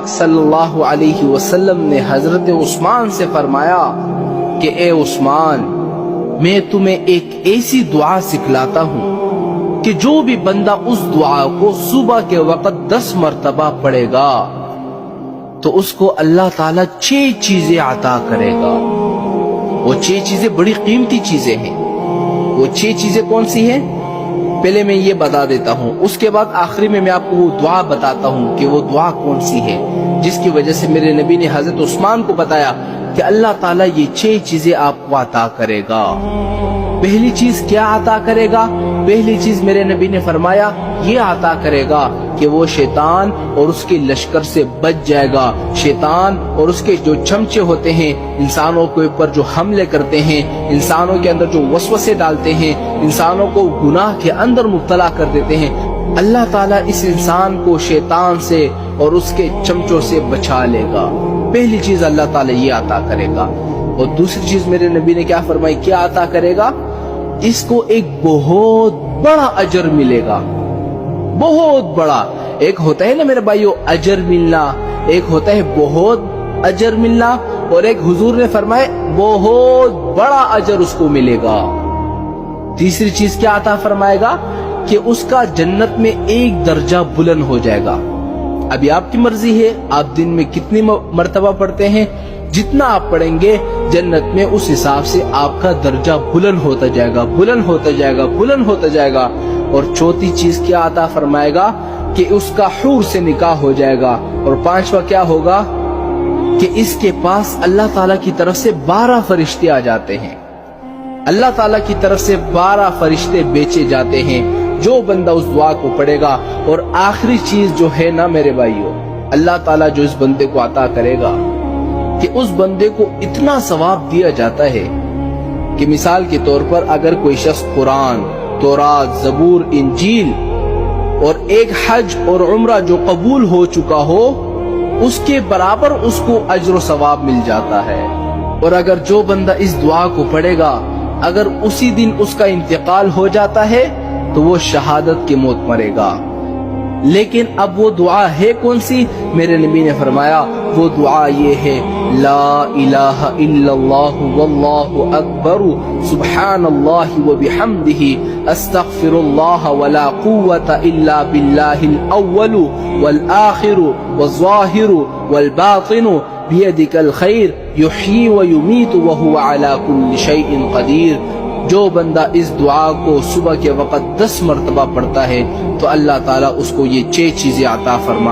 صلی اللہ علیہ وسلم نے حضرت عثمان سے فرمایا کہ اے عثمان، میں تمہیں ایک ایسی دعا سکھلاتا ہوں کہ جو بھی بندہ اس دعا کو صبح کے وقت 10 مرتبہ پڑھے گا تو اس کو اللہ تعالیٰ 6 چیزیں عطا کرے گا۔ وہ 6 چیزیں بڑی قیمتی چیزیں ہیں۔ وہ 6 چیزیں کون سی ہیں؟ پہلے میں یہ بتا دیتا ہوں، اس کے بعد آخری میں آپ کو وہ دعا بتاتا ہوں کہ وہ دعا کون سی ہے، جس کی وجہ سے میرے نبی نے حضرت عثمان کو بتایا کہ اللہ تعالیٰ یہ 6 چیزیں آپ کو عطا کرے گا۔ پہلی چیز کیا عطا کرے گا؟ پہلی چیز میرے نبی نے فرمایا یہ عطا کرے گا کہ وہ شیطان اور اس کے لشکر سے بچ جائے گا۔ شیطان اور اس کے جو چمچے ہوتے ہیں، انسانوں کے اوپر جو حملے کرتے ہیں، انسانوں کے اندر جو وسوسے ڈالتے ہیں، انسانوں کو گناہ کے اندر مبتلا کر دیتے ہیں، اللہ تعالیٰ اس انسان کو شیطان سے اور اس کے چمچوں سے بچا لے گا۔ پہلی چیز اللہ تعالیٰ یہ عطا کرے گا۔ اور دوسری چیز میرے نبی نے کیا فرمائی، کیا عطا کرے گا؟ اس کو ایک بہت بڑا اجر ملے گا، بہت بڑا۔ ایک ہوتا ہے نا میرے بھائیو اجر ملنا، ایک ہوتا ہے بہت اجر ملنا، اور ایک حضور نے فرمایا بہت بڑا اجر اس کو ملے گا۔ تیسری چیز کیا عطا فرمائے گا کہ اس کا جنت میں ایک درجہ بلند ہو جائے گا۔ ابھی آپ کی مرضی ہے آپ دن میں کتنی مرتبہ پڑھتے ہیں، جتنا آپ پڑھیں گے جنت میں اس حساب سے آپ کا درجہ بلند ہوتا جائے گا، بلند ہوتا جائے گا، بلند ہوتا جائے گا۔ اور چوتھی چیز کیا عطا فرمائے گا کہ اس کا حور سے نکاح ہو جائے گا۔ اور پانچواں کیا ہوگا کہ اس کے پاس اللہ تعالیٰ کی طرف سے 12 فرشتے آ جاتے ہیں، اللہ تعالیٰ کی طرف سے 12 فرشتے بیچے جاتے ہیں جو بندہ اس دعا کو پڑھے گا۔ اور آخری چیز جو ہے نا میرے بھائیو، اللہ تعالیٰ جو اس بندے کو عطا کرے گا کہ اس بندے کو اتنا ثواب دیا جاتا ہے کہ مثال کے طور پر اگر کوئی شخص قرآن، تورات، زبور، انجیل اور ایک حج اور عمرہ جو قبول ہو چکا ہو، اس کے برابر اس کو اجر و ثواب مل جاتا ہے۔ اور اگر جو بندہ اس دعا کو پڑھے گا، اگر اسی دن اس کا انتقال ہو جاتا ہے تو وہ شہادت کی موت مرے گا۔ لیکن اب وہ دعا ہے کون سی؟ میرے نبی نے فرمایا وہ دعا یہ ہے، لا الہ الا اللہ واللہ اکبر سبحان اللہ وبحمدہ استغفر اللہ ولا قوة الا باللہ الاول والآخر والظاہر والباطن بیدک الخیر یحیی ویمیت وہو علی کل شیء قدیر۔ جو بندہ اس دعا کو صبح کے وقت 10 مرتبہ پڑھتا ہے تو اللہ تعالیٰ اس کو یہ 6 چیزیں عطا فرمائے۔